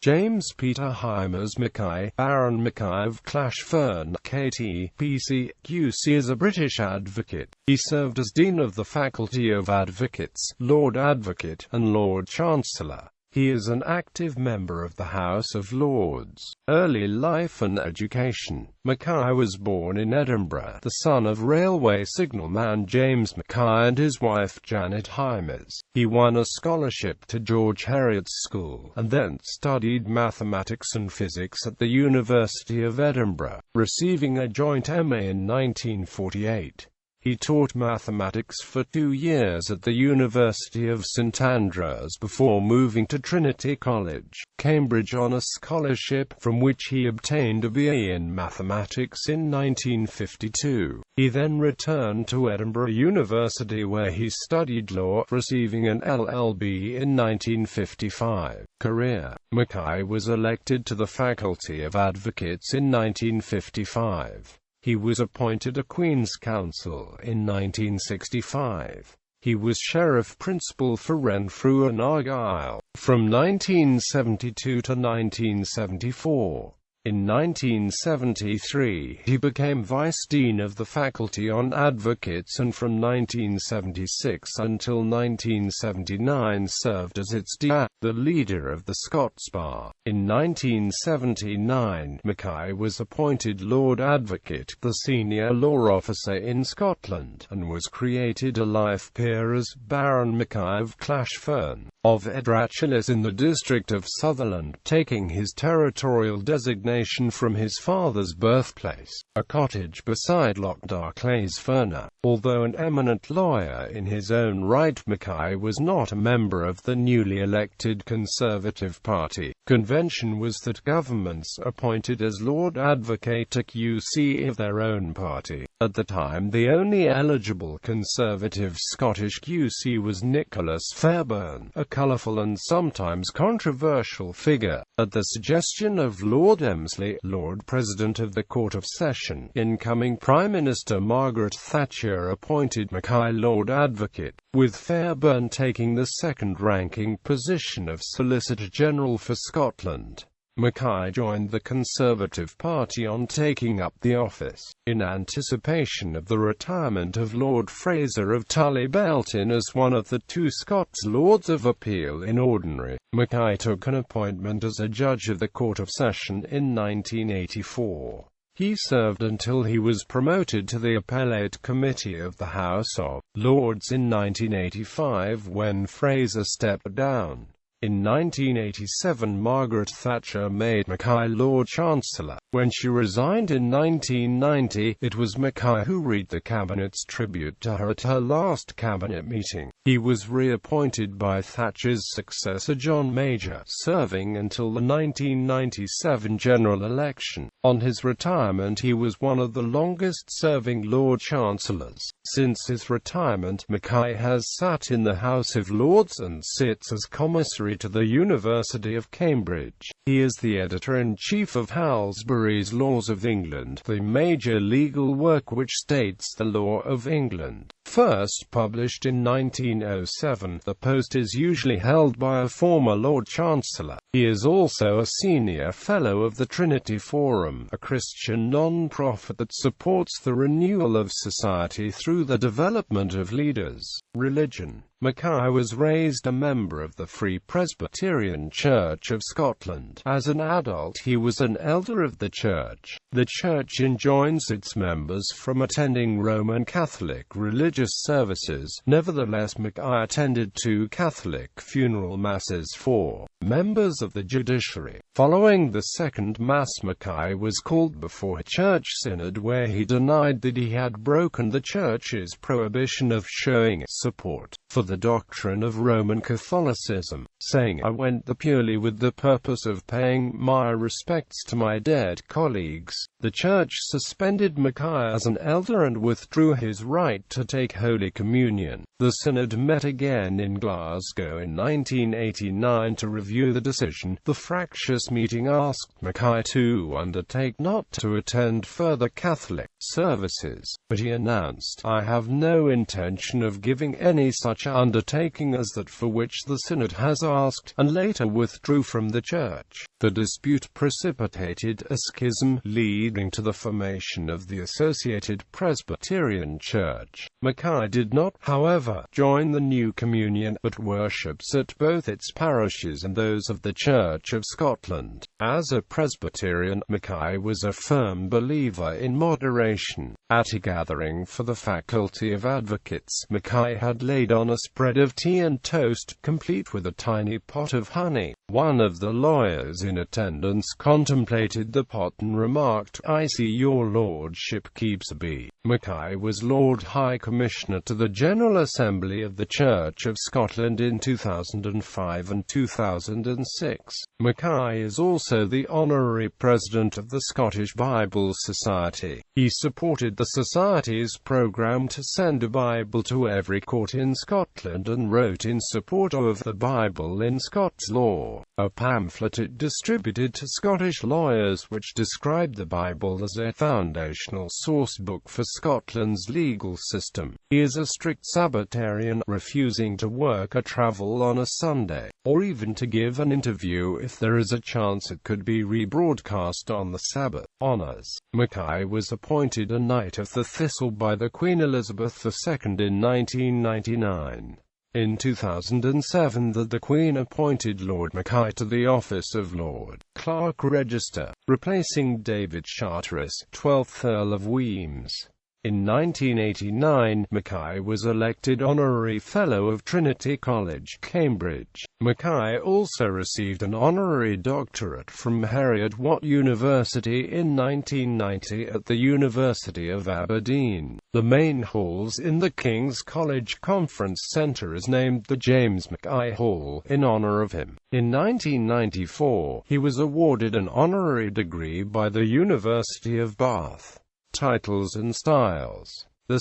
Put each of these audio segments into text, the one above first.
James Peter Hymers Mackay, Baron Mackay of Clashfern, KT, PC, QC is a British advocate. He served as Dean of the Faculty of Advocates, Lord Advocate, and Lord Chancellor. He is an active member of the House of Lords. Early life and education. Mackay was born in Edinburgh, the son of railway signalman James Mackay and his wife Janet Hymers. He won a scholarship to George Heriot's School, and then studied mathematics and physics at the University of Edinburgh, receiving a joint MA in 1948. He taught mathematics for 2 years at the University of St Andrews before moving to Trinity College, Cambridge on a scholarship, from which he obtained a BA in mathematics in 1952. He then returned to Edinburgh University where he studied law, receiving an LLB in 1955. Career. Mackay was elected to the Faculty of Advocates in 1955. He was appointed a Queen's Counsel in 1965. He was Sheriff Principal for Renfrew and Argyll from 1972 to 1974. In 1973, he became Vice Dean of the Faculty on Advocates and from 1976 until 1979 served as its dean, the leader of the Scots Bar. In 1979, Mackay was appointed Lord Advocate, the senior law officer in Scotland, and was created a life peer as Baron Mackay of Clashfern, of Edrachilis in the district of Sutherland, taking his territorial designation from his father's birthplace, a cottage beside Loch Clashfern. Although an eminent lawyer in his own right, Mackay was not a member of the newly elected Conservative Party. Convention was that governments appointed as Lord Advocate a QC of their own party. At the time, the only eligible Conservative Scottish QC was Nicholas Fairbairn, a colourful and sometimes controversial figure. At the suggestion of Lord Emslie, Lord President of the Court of Session, incoming Prime Minister Margaret Thatcher appointed Mackay Lord Advocate, with Fairbairn taking the second-ranking position of Solicitor General for Scotland. Mackay joined the Conservative Party on taking up the office, in anticipation of the retirement of Lord Fraser of Tully Belton as one of the 2 Scots Lords of Appeal in Ordinary. Mackay took an appointment as a judge of the Court of Session in 1984. He served until he was promoted to the Appellate Committee of the House of Lords in 1985 when Fraser stepped down. In 1987, Margaret Thatcher made Mackay Lord Chancellor. When she resigned in 1990, it was Mackay who read the Cabinet's tribute to her at her last Cabinet meeting. He was reappointed by Thatcher's successor John Major, serving until the 1997 general election. On his retirement, he was one of the longest-serving Lord Chancellors. Since his retirement, Mackay has sat in the House of Lords and sits as Commissary to the University of Cambridge. He is the editor-in-chief of Halsbury's Laws of England, the major legal work which states the law of England. First published in 1907, the post is usually held by a former Lord Chancellor. He is also a senior fellow of the Trinity Forum, a Christian non-profit that supports the renewal of society through the development of leaders. Religion. Mackay was raised a member of the Free Presbyterian Church of Scotland. As an adult, he was an elder of the church. The church enjoins its members from attending Roman Catholic religious services. Nevertheless, Mackay attended 2 Catholic funeral masses for members of the judiciary. Following the second Mass, Mackay was called before a church synod where he denied that he had broken the church's prohibition of showing support for the doctrine of Roman Catholicism, saying, "I went there purely with the purpose of paying my respects to my dead colleagues." The church suspended Mackay as an elder and withdrew his right to take Holy Communion. The synod met again in Glasgow in 1989 to review review the decision. The fractious meeting asked Mackay to undertake not to attend further Catholic services, but he announced, "I have no intention of giving any such undertaking as that for which the Synod has asked," and later withdrew from the church. The dispute precipitated a schism, leading to the formation of the Associated Presbyterian Church. Mackay did not, however, join the new communion, but worships at both its parishes and those of the Church of Scotland. As a Presbyterian, Mackay was a firm believer in moderation. At a gathering for the Faculty of Advocates, Mackay had laid on a spread of tea and toast, complete with a tiny pot of honey. One of the lawyers in attendance contemplated the pot and remarked, "I see your lordship keeps a bee." Mackay was Lord High Commissioner to the General Assembly of the Church of Scotland in 2005 and 2006. Mackay is also the Honorary President of the Scottish Bible Society. He supported the Society's programme to send a Bible to every court in Scotland and wrote in support of the Bible in Scots law, a pamphlet it distributed to Scottish lawyers which described the Bible as a foundational sourcebook for Scotland's legal system. He is a strict Sabbatarian, refusing to work or travel on a Sunday, or even to give an interview if there is a chance it could be rebroadcast on the Sabbath. Honours. Mackay was appointed a Knight of the Thistle by the Queen Elizabeth II in 1999. In 2007 the Queen appointed Lord Mackay to the office of Lord Clerk Register, replacing David Charteris, 12th Earl of Wemyss. In 1989, Mackay was elected Honorary Fellow of Trinity College, Cambridge. Mackay also received an honorary doctorate from Heriot-Watt University in 1990 at the University of Aberdeen. The main halls in the King's College Conference Centre is named the James Mackay Hall, in honour of him. In 1994, he was awarded an honorary degree by the University of Bath. Titles and styles. 2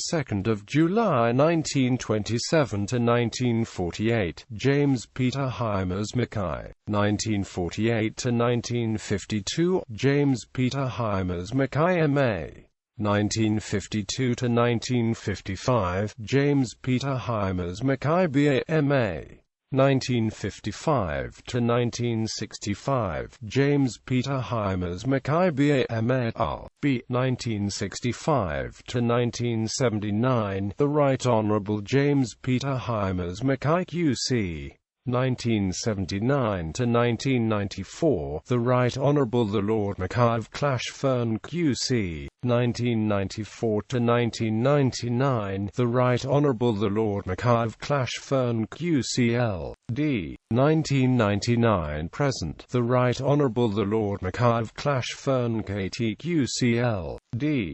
July 1927 to 1948, James Peter Hymers Mackay. 1948 to 1952, James Peter Hymers Mackay M.A. 1952 to 1955, James Peter Hymers Mackay B.A. M.A. 1955 to 1965, James Peter Hymers Mackay B.A. M.A. B. 1965 to 1979, the Right Honourable James Peter Hymers Mackay Q.C. 1979 to 1994, the Right Honourable the Lord Mackay of Clashfern Q.C. 1994 to 1999, the Right Honourable the Lord Mackay of Clashfern Q.C.L.D. 1999 present, the Right Honourable the Lord Mackay of Clashfern K.T. Q.C.L.D.